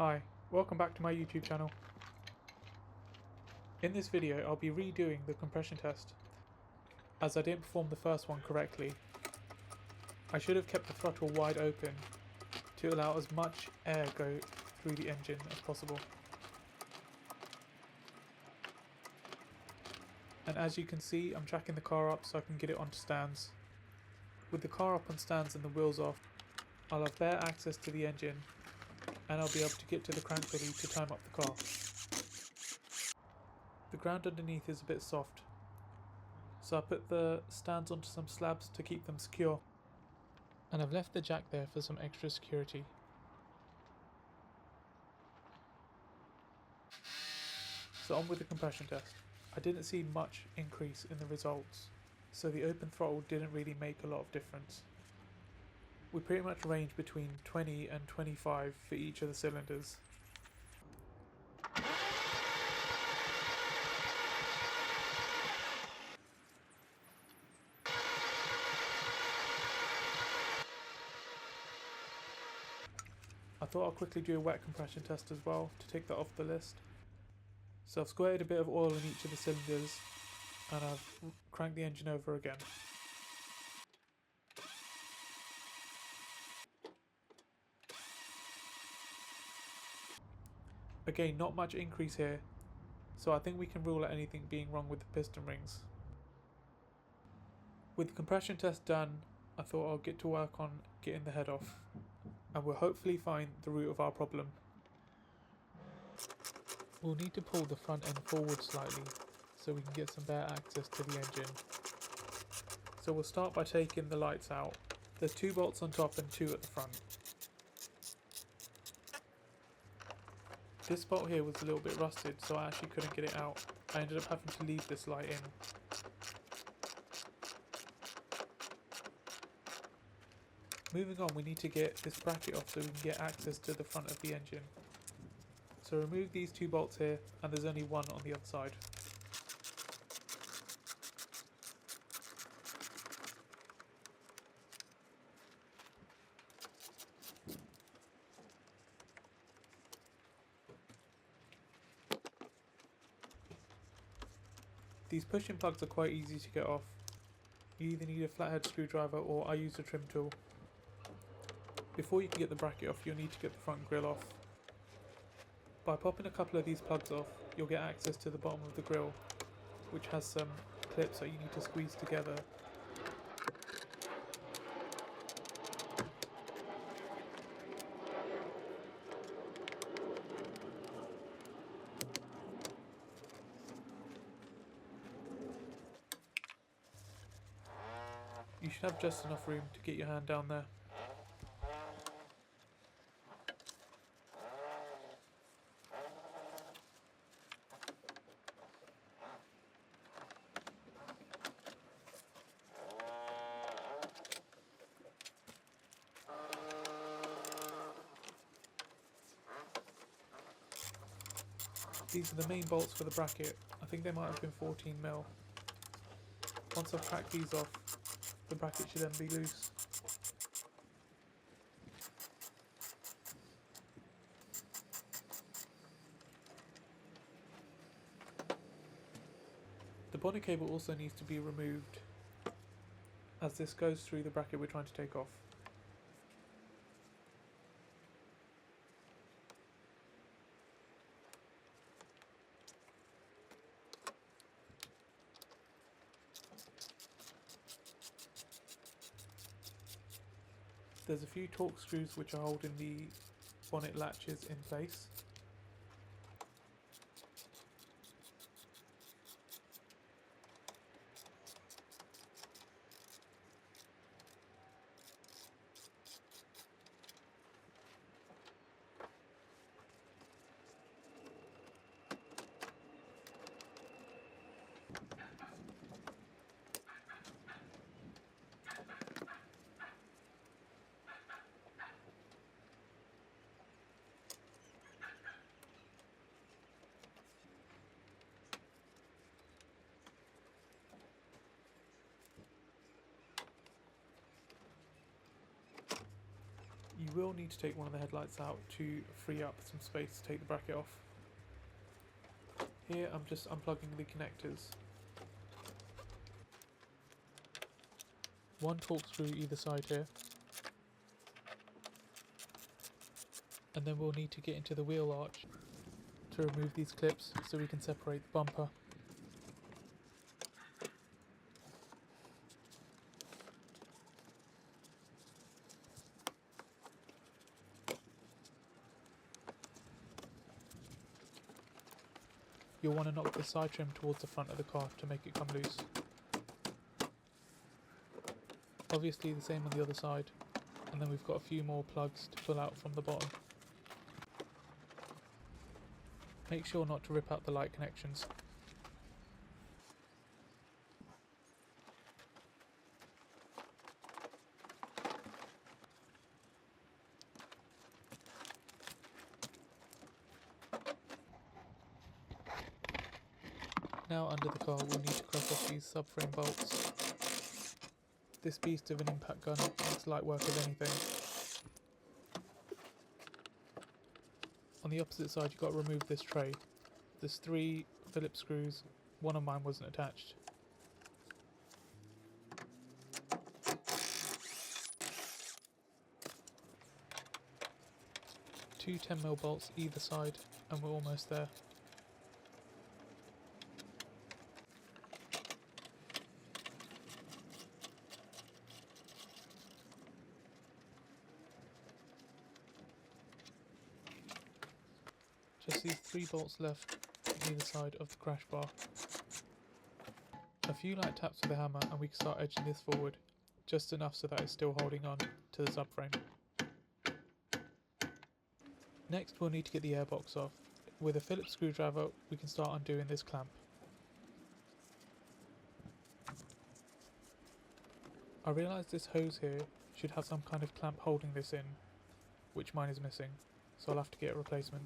Hi, welcome back to my YouTube channel. In this video I'll be redoing the compression test, as I didn't perform the first one correctly. I should have kept the throttle wide open to allow as much air go through the engine as possible. And as you can see, I'm tracking the car up so I can get it onto stands. With the car up on stands and the wheels off, I'll have bare access to the engine and I'll be able to get to the crank pulley to time up the car. The ground underneath is a bit soft, so I put the stands onto some slabs to keep them secure, and I've left the jack there for some extra security. So on with the compression test. I didn't see much increase in the results, so the open throttle didn't really make a lot of difference. We pretty much range between 20 and 25 for each of the cylinders. I thought I'd quickly do a wet compression test as well to take that off the list. So I've squirted a bit of oil in each of the cylinders and I've cranked the engine over again. Again, not much increase here, so I think we can rule out anything being wrong with the piston rings. With the compression test done, I thought I'll get to work on getting the head off, and we'll hopefully find the root of our problem. We'll need to pull the front end forward slightly so we can get some bare access to the engine. So we'll start by taking the lights out. There's 2 bolts on top and 2 at the front. This bolt here was a little bit rusted, so I actually couldn't get it out. I ended up having to leave this light in. Moving on, we need to get this bracket off so we can get access to the front of the engine. So remove these 2 bolts here, and there's only one on the other side. These pushing plugs are quite easy to get off. You either need a flathead screwdriver or I use a trim tool. Before you can get the bracket off, you'll need to get the front grille off. By popping a couple of these plugs off, you'll get access to the bottom of the grille, which has some clips that you need to squeeze together. You should have just enough room to get your hand down there. These are the main bolts for the bracket. I think they might have been 14mm. Once I've cracked these off, the bracket should then be loose. The bonnet cable also needs to be removed, as this goes through the bracket we're trying to take off. There's a few torque screws which are holding the bonnet latches in place. You will need to take one of the headlights out to free up some space to take the bracket off. Here I'm just unplugging the connectors. One torque screw either side here. And then we'll need to get into the wheel arch to remove these clips so we can separate the bumper. You'll want to knock the side trim towards the front of the car to make it come loose. Obviously the same on the other side, and then we've got a few more plugs to pull out from the bottom. Make sure not to rip out the light connections. Now under the car we'll need to crack off these subframe bolts. This beast of an impact gun makes light work of anything. On the opposite side you've got to remove this tray. There's 3 Phillips screws, one of mine wasn't attached. Two 10mm bolts either side and we're almost there. Just these 3 bolts left on either side of the crash bar. A few light taps with the hammer and we can start edging this forward, just enough so that it's still holding on to the subframe. Next we'll need to get the airbox off. With a Phillips screwdriver we can start undoing this clamp. I realise this hose here should have some kind of clamp holding this in, which mine is missing, so I'll have to get a replacement.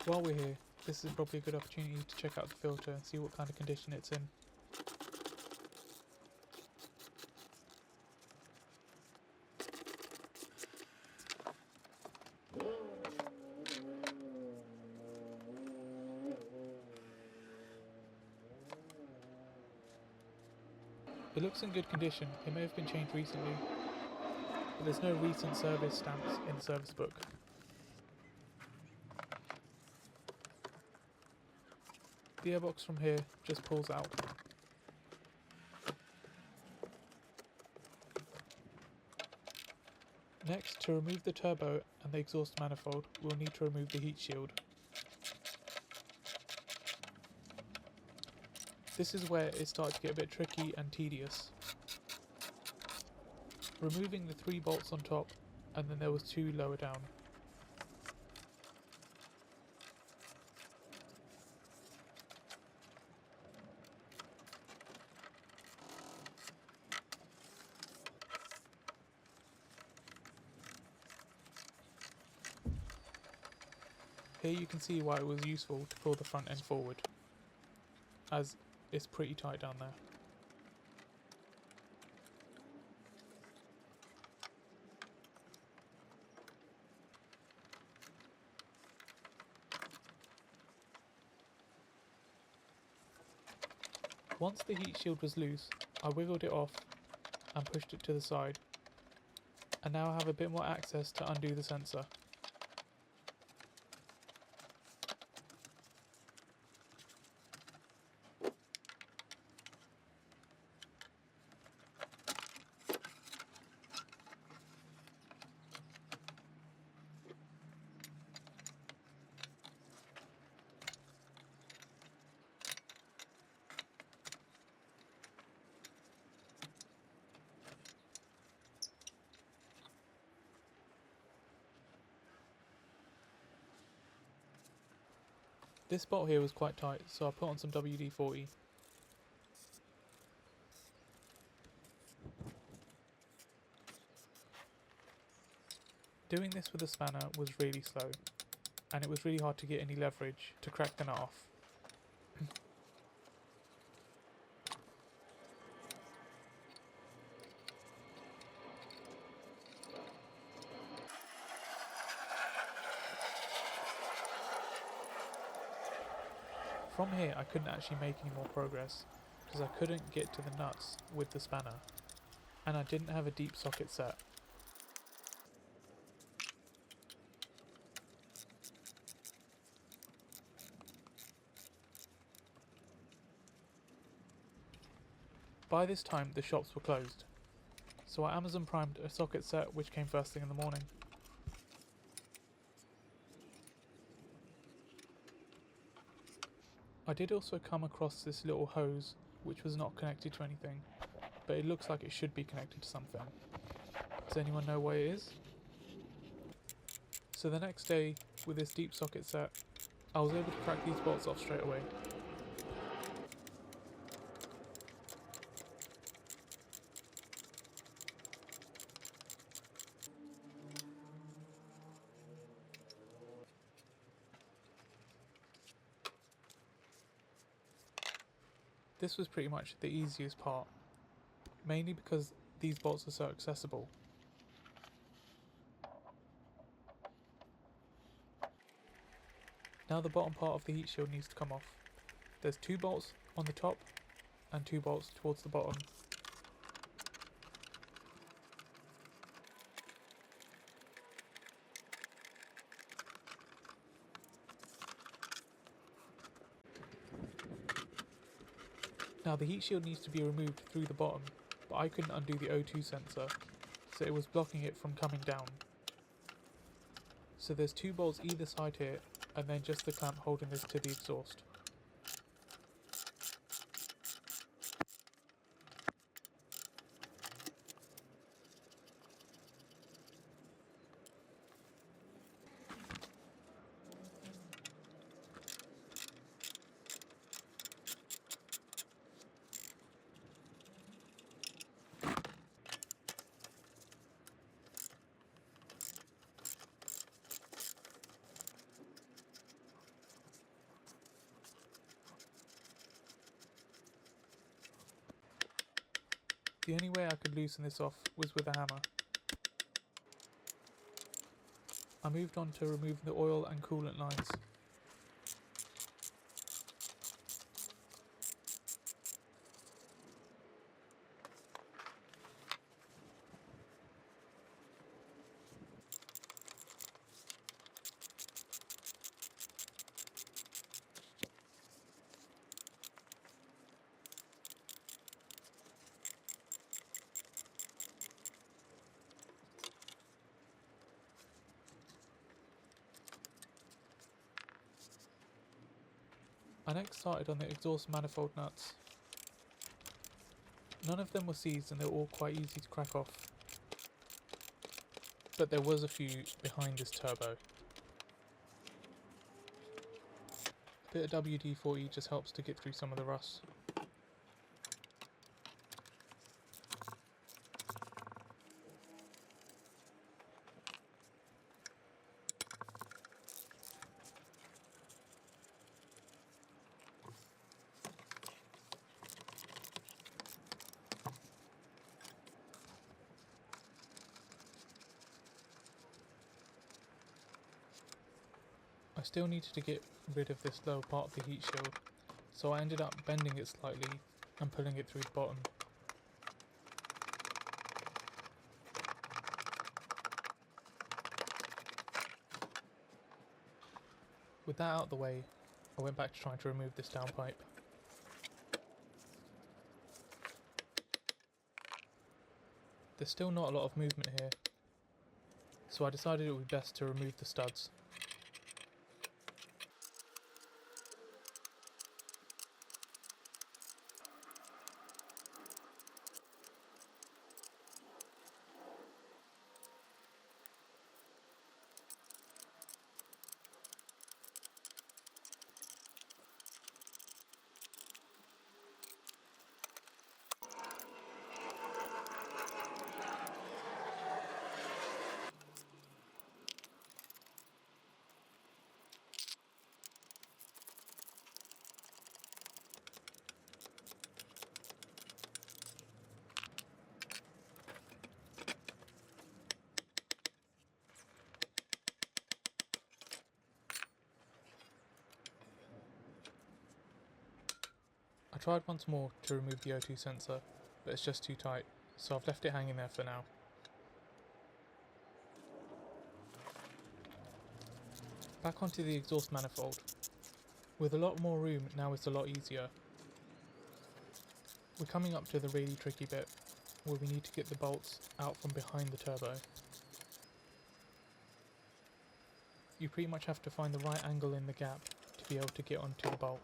While we're here, this is probably a good opportunity to check out the filter and see what kind of condition it's in. It looks in good condition. It may have been changed recently, but there's no recent service stamps in the service book. The airbox from here just pulls out. Next, to remove the turbo and the exhaust manifold, we'll need to remove the heat shield. This is where it started to get a bit tricky and tedious. Removing the 3 bolts on top, and then there was 2 lower down. Here you can see why it was useful to pull the front end forward, as it's pretty tight down there. Once the heat shield was loose, I wiggled it off and pushed it to the side, and now I have a bit more access to undo the sensor. This bolt here was quite tight, so I put on some WD-40. Doing this with a spanner was really slow, and it was really hard to get any leverage to crack the nut off. From here I couldn't actually make any more progress because I couldn't get to the nuts with the spanner, and I didn't have a deep socket set. By this time the shops were closed, so I Amazon primed a socket set which came first thing in the morning. I did also come across this little hose which was not connected to anything, but it looks like it should be connected to something. Does anyone know what it is? So the next day, with this deep socket set, I was able to crack these bolts off straight away. This was pretty much the easiest part, mainly because these bolts are so accessible. Now the bottom part of the heat shield needs to come off. There's 2 bolts on the top and 2 bolts towards the bottom. Now the heat shield needs to be removed through the bottom, but I couldn't undo the O2 sensor, so it was blocking it from coming down. So there's 2 bolts either side here, and then just the clamp holding this to the exhaust. The only way I could loosen this off was with a hammer. I moved on to remove the oil and coolant lines. I next started on the exhaust manifold nuts. None of them were seized and they were all quite easy to crack off, but there was a few behind this turbo. A bit of WD-40 just helps to get through some of the rust. I still needed to get rid of this lower part of the heat shield, so I ended up bending it slightly and pulling it through the bottom. With that out of the way, I went back to trying to remove this downpipe. There's still not a lot of movement here, so I decided it would be best to remove the studs. I tried once more to remove the O2 sensor, but it's just too tight, so I've left it hanging there for now. Back onto the exhaust manifold. With a lot more room, now it's a lot easier. We're coming up to the really tricky bit, where we need to get the bolts out from behind the turbo. You pretty much have to find the right angle in the gap to be able to get onto the bolt.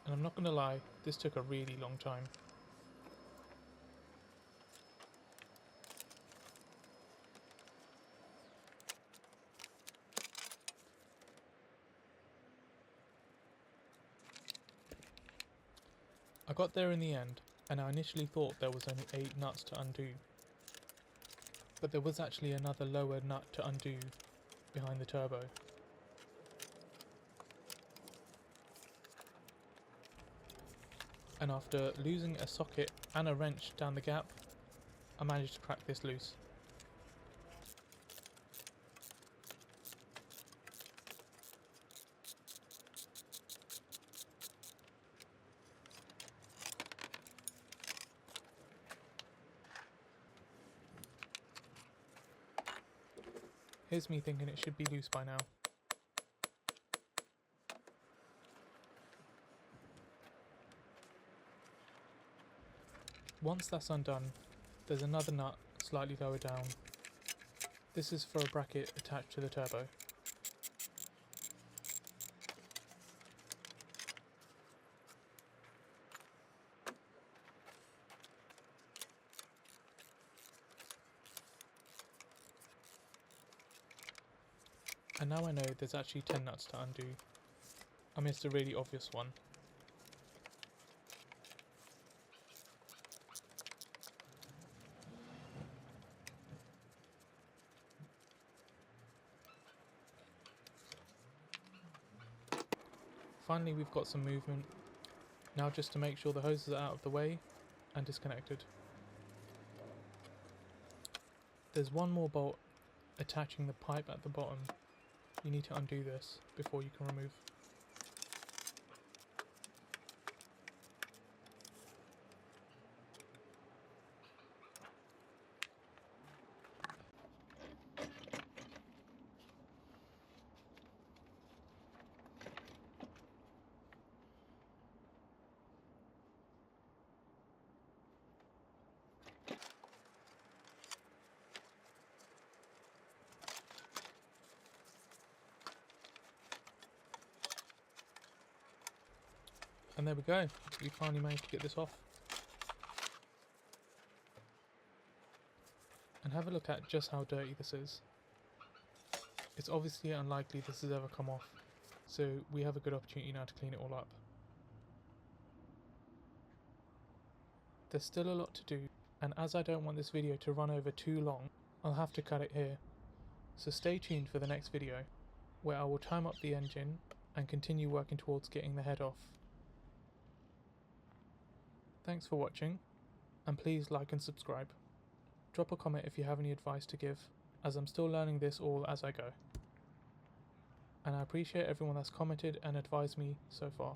And I'm not going to lie, this took a really long time. I got there in the end, and I initially thought there was only 8 nuts to undo. But there was actually another lower nut to undo behind the turbo. And after losing a socket and a wrench down the gap, I managed to crack this loose. Here's me thinking it should be loose by now. Once that's undone, there's another nut slightly lower down. This is for a bracket attached to the turbo. And now I know there's actually 10 nuts to undo. I missed a really obvious one. Finally we've got some movement. Now just to make sure the hoses are out of the way and disconnected. There's one more bolt attaching the pipe at the bottom. You need to undo this before you can remove. And there we go, we finally managed to get this off. And have a look at just how dirty this is. It's obviously unlikely this has ever come off, so we have a good opportunity now to clean it all up. There's still a lot to do, and as I don't want this video to run over too long, I'll have to cut it here. So stay tuned for the next video, where I will time up the engine and continue working towards getting the head off. Thanks for watching, and please like and subscribe. Drop a comment if you have any advice to give, as I'm still learning this all as I go. And I appreciate everyone that's commented and advised me so far.